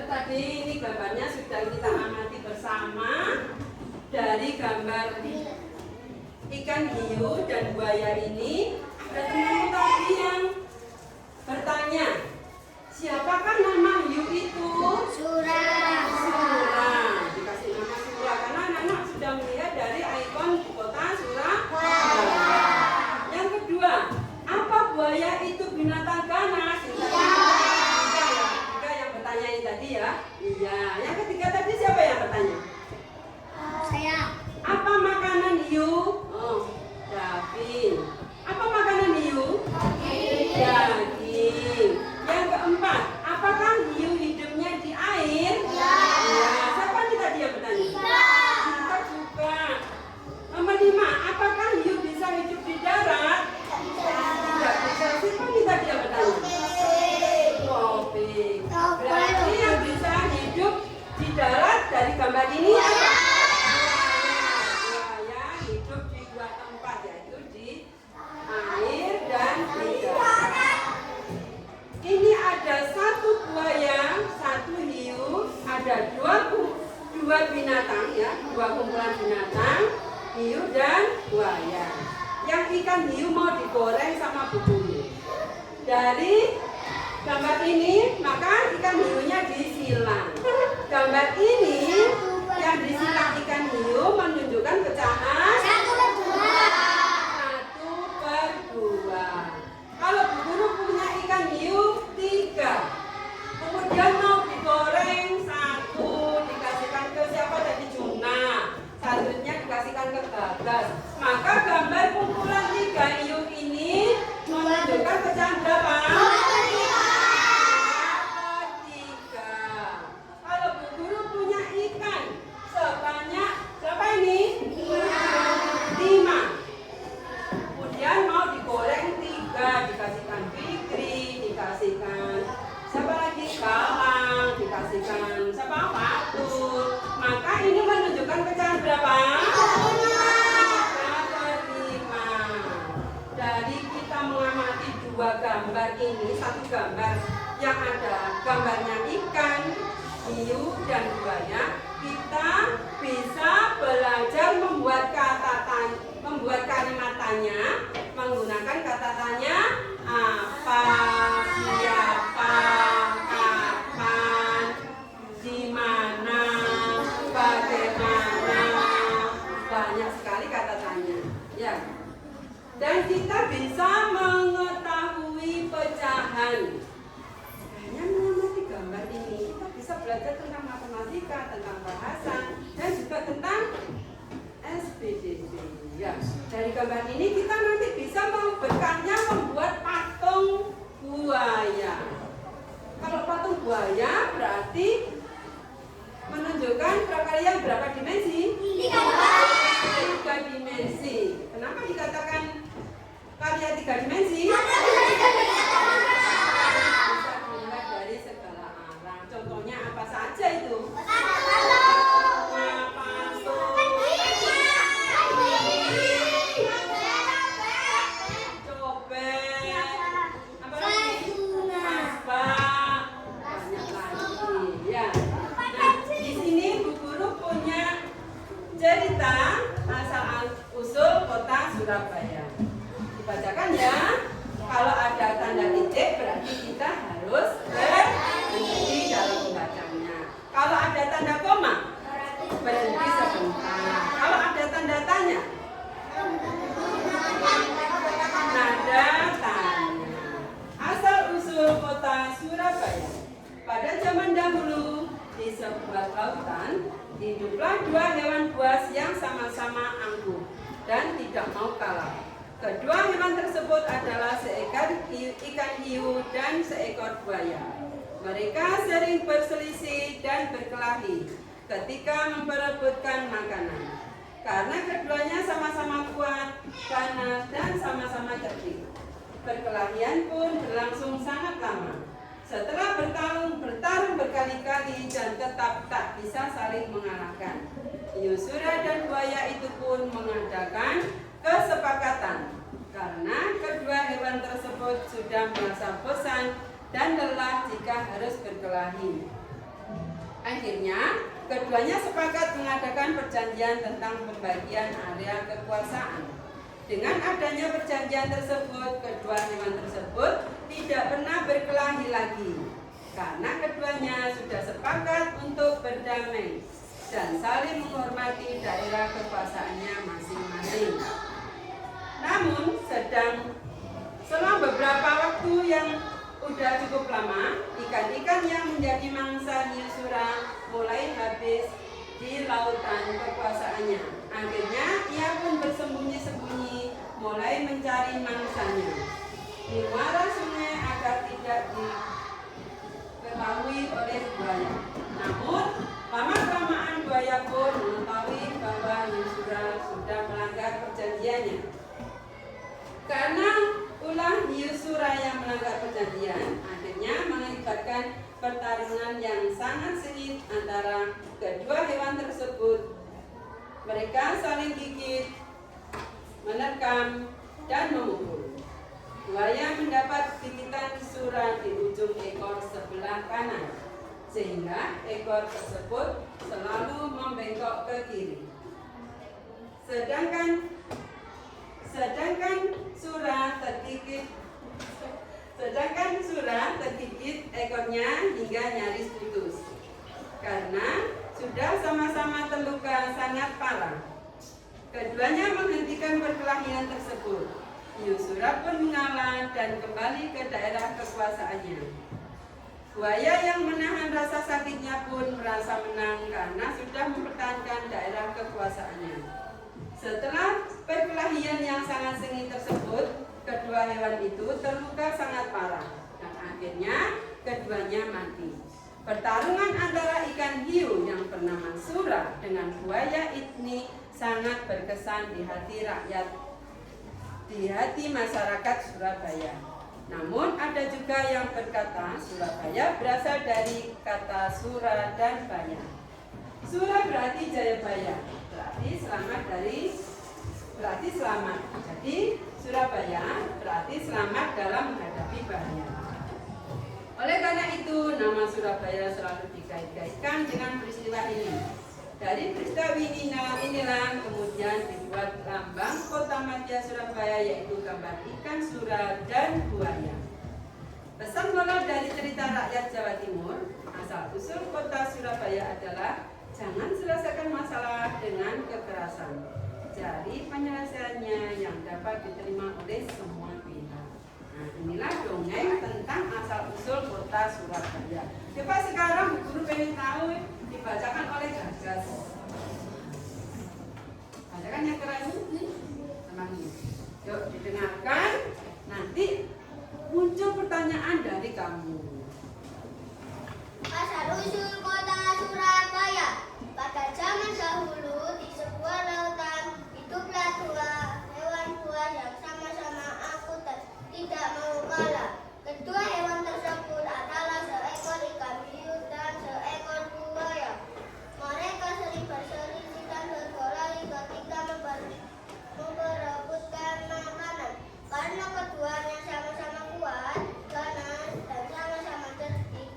tadi ini gambarnya sudah kita amati bersama. Dari gambar ikan hiu dan buaya ini, ada teman tadi yang bertanya, siapakah nama hiu itu? Surah. Surah. Dikasih nama Surah karena anak-anak sudah melihat dari ikon kota Surabaya. Yang kedua, apa buaya itu binatang ganas? Tiga yang bertanya ini tadi ya. Iya. Yang ketiga tadi siapa yang bertanya? Saya. Apa makanan hiu? Oh, Davin. Apa makanan hiu? Daging. Yang keempat, apakah hiu hidupnya di air? Ya. Siapa nih tadi yang bertanya? Kita juga. Nomor 5, apakah hiu bisa hidup di darat? Tidak bisa. Siapa nih tadi yang bertanya? Topik. Berarti yang bisa hidup di darat dari gambar ini apa? Buaya hidup di dua tempat, yaitu di air dan di darat. Ini ada satu buaya, satu hiu, ada dua binatang ya, dua kumpulan binatang, hiu dan buaya. Yang ikan hiu mau digoreng sama bumbu. Dari gambar ini, maka ikan hiunya disilang. Gambar ini yang disilang ikan hiu menunjukkan pecahan 1/2. Kalau Bu Guru punya ikan hiu 3, kemudian mau digoreng 1, dikasihkan ke siapa tadi? Juna. Selanjutnya dikasihkan ke Gagas. Maka gambar kumpulan 3 hiu ini menunjukkan pecahan berapa? 3. Kalau Bu Guru punya ikan sebanyak berapa ini? 5. Kemudian mau digoreng 3, dikasihkan Fikri, dikasihkan siapa lagi? Galang, dikasihkan siapa? Fatur. Maka ini menunjukkan pecahan berapa? 3/5. Dari kita mengamati dua gambar ini, satu gambar yang ada gambarnya ikan, hiu dan buaya, kita bisa belajar membuat kalimat tanya menggunakan kata tanya apa, siapa, kapan, di mana, bagaimana, banyak sekali kata tanya ya. Dan kita bisa mengetahui pecahan. Hanya mengamati gambar ini kita bisa belajar tentang matematika, tentang bahasa, dan juga tentang SPDB. Ya, dari gambar ini kita nanti bisa berkarya membuat patung buaya. Kalau patung buaya berarti menunjukkan prakarya berapa dimensi? 3 dimensi. Kenapa dikatakan karya 3 dimensi? Bisa dilihat dari segala arah. Contohnya apa saja itu? Cerita asal-usul kota Surabaya. Dibacakan ya. Kalau ada tanda titik berarti kita harus berhenti dalam membacanya. Kalau ada tanda koma berhenti sebentar. Kalau ada tanda tanya, nada tanya. Asal-usul kota Surabaya. Pada zaman dahulu di sebuah lautan hiduplah 2 hewan buas yang sama-sama angkuh dan tidak mau kalah. Kedua hewan tersebut adalah seekor ikan hiu dan seekor buaya. Mereka sering berselisih dan berkelahi ketika memperebutkan makanan. Karena keduanya sama-sama kuat, ganas, dan sama-sama cerdik. Perkelahian pun berlangsung sangat lama. Setelah bertarung berkali-kali dan tetap tak bisa saling mengalahkan, hiu surah dan buaya itu pun mengadakan kesepakatan karena kedua hewan tersebut sudah merasa bosan dan lelah jika harus berkelahi. Akhirnya, keduanya sepakat mengadakan perjanjian tentang pembagian area kekuasaan. Dengan adanya perjanjian tersebut, kedua hewan tersebut tidak pernah berkelahi lagi, karena keduanya sudah sepakat untuk berdamai dan saling menghormati daerah kekuasaannya masing-masing. Namun, selang beberapa waktu yang udah cukup lama, ikan-ikan yang menjadi mangsa hiu sura mulai habis di lautan kekuasaannya. Akhirnya ia pun bersembunyi-sembunyi mulai mencari mangsanya di muara sungai agar tidak diketahui oleh buaya. Namun lama-kelamaan buaya pun mengetahui bahwa hiu sura sudah melanggar perjanjiannya. Karena ulah hiu sura yang melanggar perjanjian, akhirnya mengakibatkan pertarungan yang sangat sengit antara kedua hewan tersebut. Mereka saling gigit, menerkam, dan memukul. Buaya mendapat gigitan sura di ujung ekor sebelah kanan, sehingga ekor tersebut selalu membengkok ke kiri. Sedangkan sura tergigit ekornya hingga nyaris putus. Karena sudah sama-sama terluka sangat parah, keduanya menghentikan perkelahian tersebut. Hiu sura pun mengalah dan kembali ke daerah kekuasaannya. Buaya yang menahan rasa sakitnya pun merasa menang karena sudah mempertahankan daerah kekuasaannya. Setelah perkelahian yang sangat sengit tersebut, kedua hewan itu terluka sangat parah dan akhirnya keduanya mati. Pertarungan antara ikan hiu yang bernama sura dengan buaya ini sangat berkesan di hati masyarakat Surabaya. Namun ada juga yang berkata Surabaya berasal dari kata sura dan baya. Sura berarti Jayabaya, berarti selamat. Jadi Surabaya berarti selamat dalam menghadapi bahaya. Oleh karena itu, nama Surabaya selalu dikait-kaitkan dengan peristiwa ini. Dari peristiwa inilah kemudian dibuat lambang kota madya Surabaya, yaitu gambar ikan sura dan buaya. Pesan moral dari cerita rakyat Jawa Timur, asal-usul kota Surabaya adalah jangan selesaikan masalah dengan kekerasan. Cari penyelesaiannya yang dapat diterima oleh semua pihak. Nah, inilah dongeng tentang asal-usul kota Surabaya. Coba sekarang guru pengen tahu dibacakan oleh Gagas. Bacakan yang keren ini. Yuk didengarkan. Nanti muncul pertanyaan dari kamu. Asal-usul kota Surabaya. Pada zaman dahulu di sebuah lautan hiduplah dua hewan buas yang sama-sama angkuh dan tidak mau kalah. Kedua hewan tersebut adalah seekor ikan hiu dan seekor buaya. Mereka sering berselisih dan berkelahi ketika memperebutkan makanan. Karena keduanya sama-sama kuat, ganas, dan sama-sama cerdik,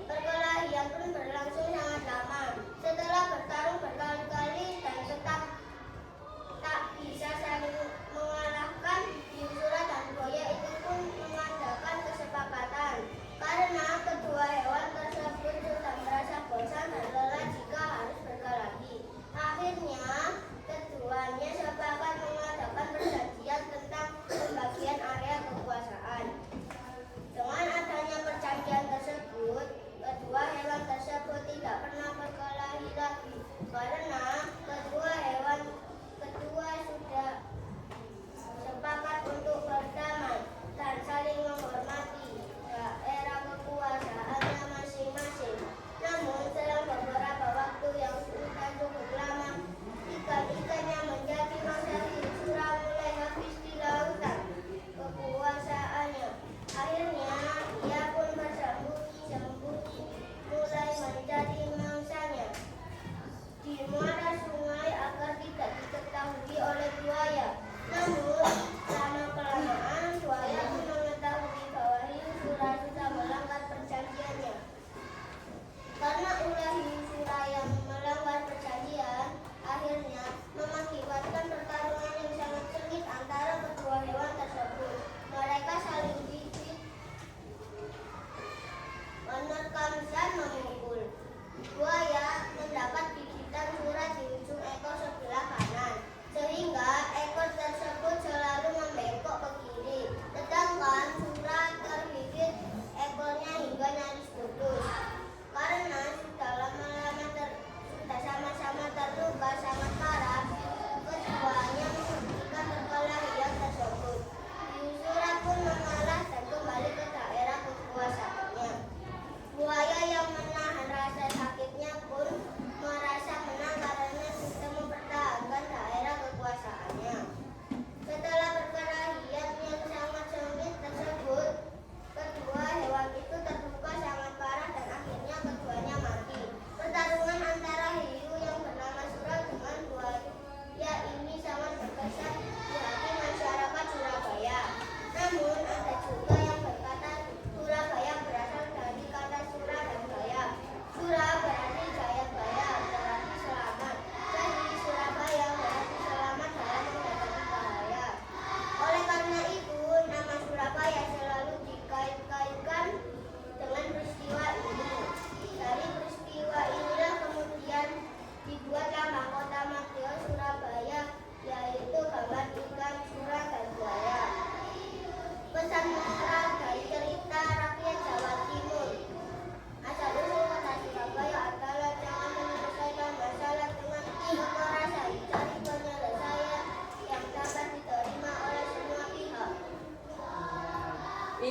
perkelahian pun berlangsung sangat lama. Setelah bertarung berkali-kali dan tetap tak bisa saling mengalahkan, hiu sura dan buaya itu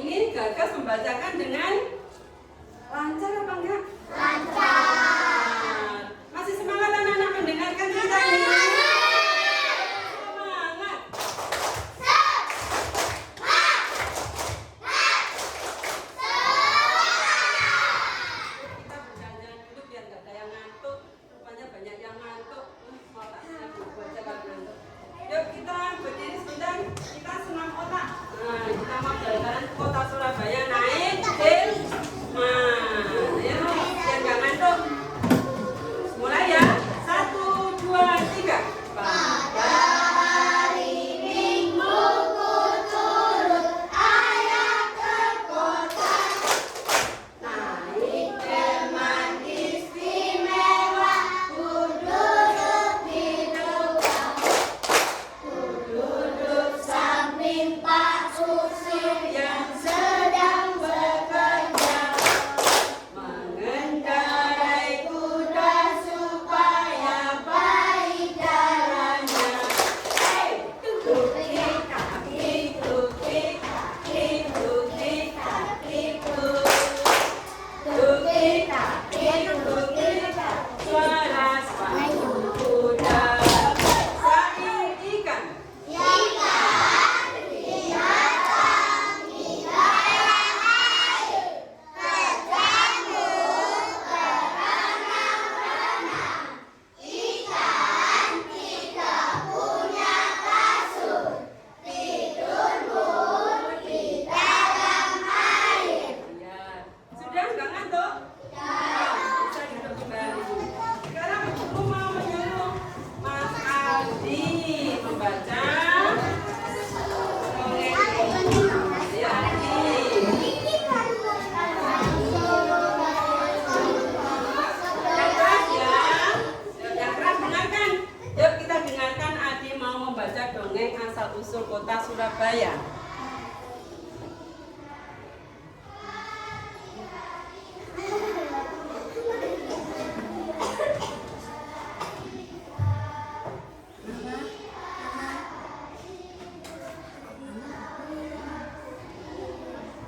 ini Gagas membacakan dengan lancar apa enggak? Lancar. Masih semangat anak-anak mendengarkan cerita ini? Semangat. Kita berjalan-jalan dulu biar nggak ada yang ngantuk. Rupanya banyak yang ngantuk. Mau tak siap baca kalau ngantuk. Yuk kita berdiri sebentar. Kita senam otak. Nah, kita mau jalan-jalan ke kota Surabaya naik bis. Nah, ayo biar nggak ngantuk. Mulai ya. 1, 2, 3. Pada Hari Minggu ku turut ayah ke kota, naik teman istimewa, ku duduk di depan, ku duduk samping Pak Susir yang sedang bekerja, mengendarai kuda supaya baik jalannya. Tukik takik, tukik takik, tukik takik, tukik takik, tukik takik. suara kuda. Sair ikan. Ikan binatang di dalam air, terjangkut berenang-renang. Ikan tidak punya kasur, tidurmu di dalam air. Ya. Sudah nggak ngantuk? Bisa duduk kembali. Sekarang ibu mau menyuruh Mas Aldi membaca dongeng. Ya, Aldi. Yang keras ya. Yang keras dengarkan. Yuk kita dengarkan Adi mau membaca dongeng asal usul kota Surabaya.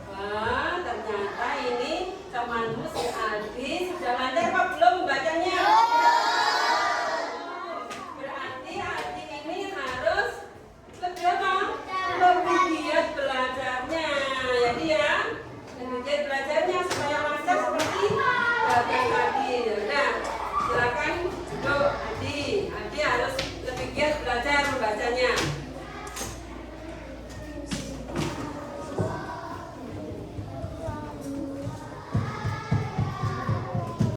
Wah, ternyata ini temanmu si Aldi sudah landai apa belum membacanya? Berarti Aldi ini harus lebih apa? Lebih giat belajarnya. Jadi ya,